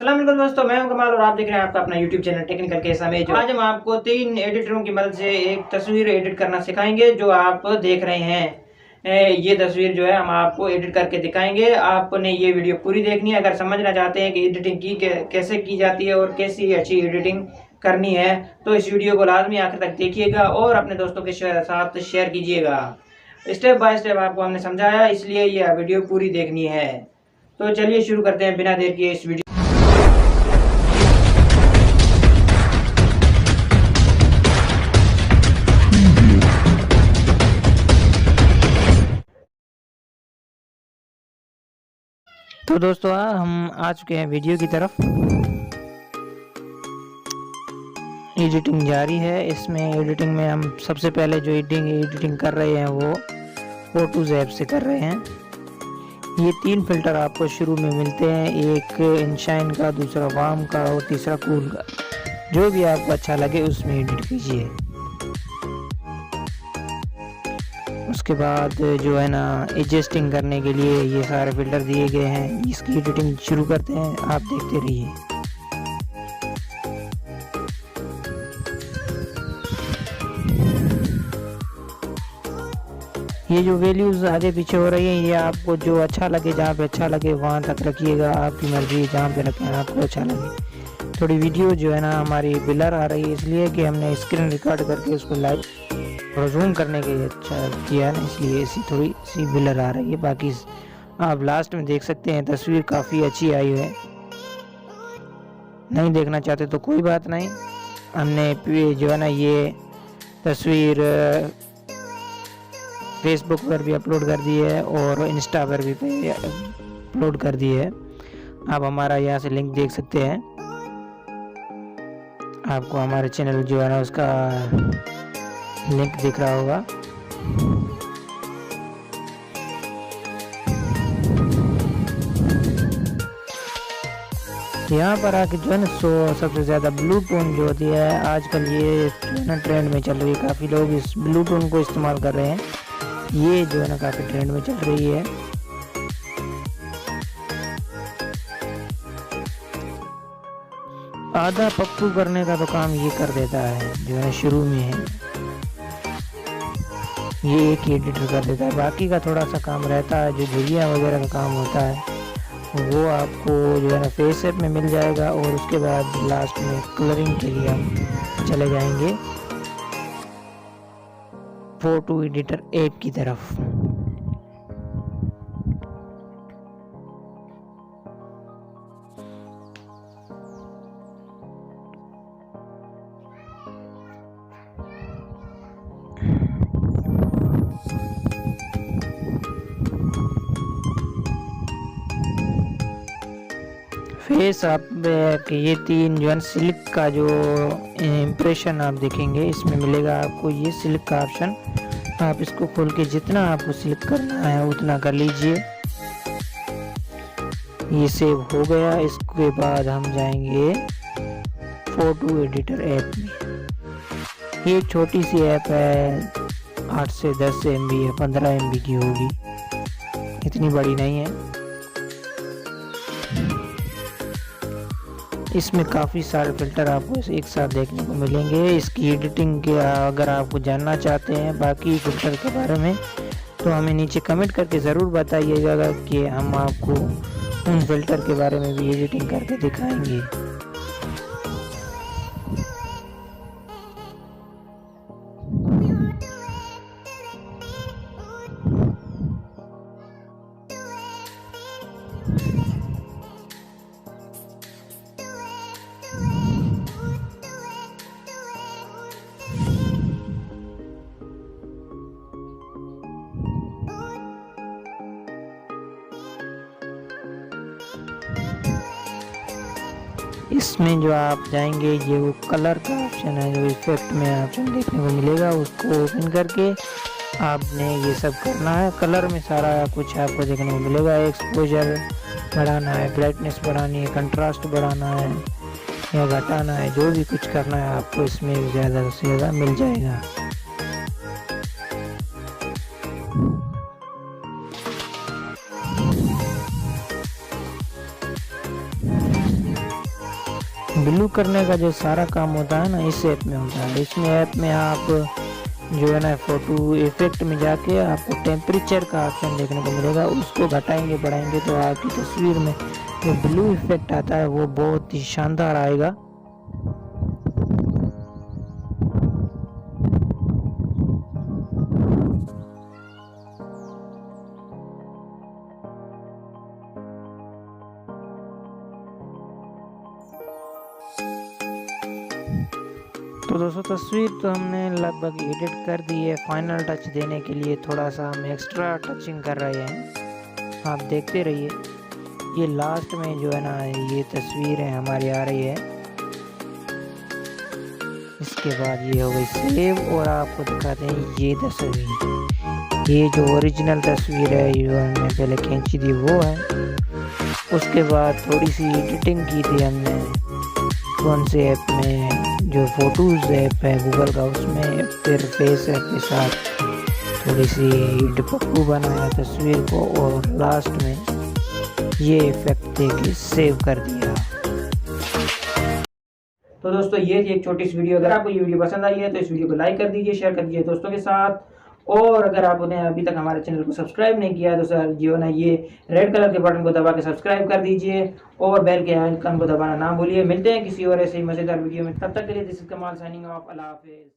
अस्सलाम वालेकुम दोस्तों, मैं हूं कमाल और आप देख रहे हैं आपका अपना यूट्यूब चैनल टेक्निकल कैसा में। आज हम आपको 3 एडिटरों की मदद से एक तस्वीर एडिट करना सिखाएंगे जो आप देख रहे हैं। ये तस्वीर जो है हम आपको एडिट करके दिखाएंगे। आपने ये वीडियो पूरी देखनी है अगर समझना चाहते हैं कि एडिटिंग कैसे की जाती है और कैसी अच्छी एडिटिंग करनी है, तो इस वीडियो को लाजमी आखिर तक देखिएगा और अपने दोस्तों के साथ शेयर कीजिएगा। स्टेप बाय स्टेप आपको हमने समझाया, इसलिए ये वीडियो पूरी देखनी है। तो चलिए शुरू करते हैं बिना देर किए इस वीडियो। तो दोस्तों हम आ चुके हैं वीडियो की तरफ। एडिटिंग जारी है। इसमें एडिटिंग में हम सबसे पहले जो एडिटिंग कर रहे हैं वो फोटोज ऐप से कर रहे हैं। ये 3 फिल्टर आपको शुरू में मिलते हैं, एक इनशाइन का, दूसरा वार्म का और तीसरा कूल का। जो भी आपको अच्छा लगे उसमें एडिट कीजिए। उसके बाद जो है ना एडजस्टिंग करने के लिए ये सारे फिल्टर दिए गए हैं। इसकी एडिटिंग शुरू करते हैं, आप देखते रहिए। ये जो वैल्यूज आगे पीछे हो रही हैं ये आपको जो अच्छा लगे, जहाँ पे अच्छा लगे वहाँ तक रखिएगा, आपकी मर्जी, जहाँ पे रखें आपको अच्छा लगे। थोड़ी वीडियो जो है ना हमारी ब्लर आ रही है इसलिए कि हमने स्क्रीन रिकॉर्ड करके उसको लाइव और जूम करने के लिए अच्छा किया ना, इसलिए ऐसी थोड़ी सी ब्लर आ रही है। बाकी आप लास्ट में देख सकते हैं तस्वीर काफ़ी अच्छी आई है। नहीं देखना चाहते तो कोई बात नहीं, हमने जो है ना ये तस्वीर फेसबुक पर भी अपलोड कर दी है और इंस्टा पर भी अपलोड कर दी है। आप हमारा यहाँ से लिंक देख सकते हैं। आपको हमारे चैनल जो है ना उसका लिंक दिख रहा होगा। यहाँ पर आके जो है ना सबसे ज़्यादा ब्लू टोन जो होती है आजकल ये जो है ना ट्रेंड में चल रही है। काफ़ी लोग इस ब्लू टोन को इस्तेमाल कर रहे हैं। ये जो है ना काफ़ी ट्रेंड में चल रही है। आधा पप्पू करने का तो काम ये कर देता है, जो है शुरू में है ये एक एडिटर कर देता है। बाकी का थोड़ा सा काम रहता है, जो झुर्रियाँ वगैरह का काम होता है वो आपको जो है ना फेस ऐप में मिल जाएगा। और उसके बाद लास्ट में कलरिंग के लिए हम चले जाएंगे फोटो एडिटर ऐप की तरफ। फेस आप ये 3 जो है सिल्क का जो इम्प्रेशन आप देखेंगे इसमें मिलेगा आपको ये सिल्क का ऑप्शन। आप इसको खोल के जितना आपको सिल्क करना है उतना कर लीजिए। ये सेव हो गया। इसके बाद हम जाएंगे फोटो एडिटर ऐप में। ये छोटी सी ऐप है, 8 से 10 MB है, 15 MB की होगी, इतनी बड़ी नहीं है। इसमें काफ़ी सारे फिल्टर आपको एक साथ देखने को मिलेंगे। इसकी एडिटिंग के अगर आपको जानना चाहते हैं बाकी फिल्टर के बारे में तो हमें नीचे कमेंट करके ज़रूर बताइएगा कि हम आपको उन फिल्टर के बारे में भी एडिटिंग करके दिखाएंगे। इसमें जो आप जाएंगे ये वो कलर का ऑप्शन है, जो इफेक्ट में ऑप्शन देखने को मिलेगा, उसको ओपन करके आपने ये सब करना है। कलर में सारा कुछ आपको देखने को मिलेगा। एक्सपोजर बढ़ाना है, ब्राइटनेस बढ़ानी है, कंट्रास्ट बढ़ाना है या घटाना है, जो भी कुछ करना है आपको इसमें ज़्यादा से ज़्यादा मिल जाएगा। ब्लू करने का जो सारा काम होता है ना इस ऐप में होता है। इसमें ऐप में आप जो है ना फ़ोटो इफेक्ट में जाके आपको टेम्परेचर का ऑप्शन देखने को मिलेगा, उसको घटाएंगे बढ़ाएंगे तो आपकी तस्वीर में जो ब्लू इफेक्ट आता है वो बहुत ही शानदार आएगा। तो दोस्तों तस्वीर तो हमने लगभग एडिट कर दी है। फाइनल टच देने के लिए थोड़ा सा हम एक्स्ट्रा टचिंग कर रहे हैं, आप देखते रहिए। ये लास्ट में जो है ना ये तस्वीरें हमारी आ रही है। इसके बाद ये हो गई सेव और आपको दिखाते हैं ये तस्वीर। ये जो ओरिजिनल तस्वीर है जो हमने पहले खींची थी वो है। उसके बाद थोड़ी सी एडिटिंग की थी हमने कौन से ऐप में, जो फोटोज़ ऐप है गूगल का, उसमें फिर फेस ऐप के साथ थोड़ी सी डिपक्कू बनाया तस्वीर को और लास्ट में ये इफेक्ट दे के सेव कर दिया। तो दोस्तों ये थी एक छोटी सी वीडियो। अगर आपको ये वीडियो पसंद आई है तो इस वीडियो को लाइक कर दीजिए, शेयर कर दीजिए दोस्तों के साथ। और अगर आपने अभी तक हमारे चैनल को सब्सक्राइब नहीं किया है तो सर जो ना ये रेड कलर के बटन को दबा के सब्सक्राइब कर दीजिए और बेल के आइकन को दबाना ना भूलिए। मिलते हैं किसी और ऐसे ही मज़ेदार वीडियो में, तब तक के लिए दिस इज कमाल साइनिंग ऑफ। अल्लाह हाफिज़।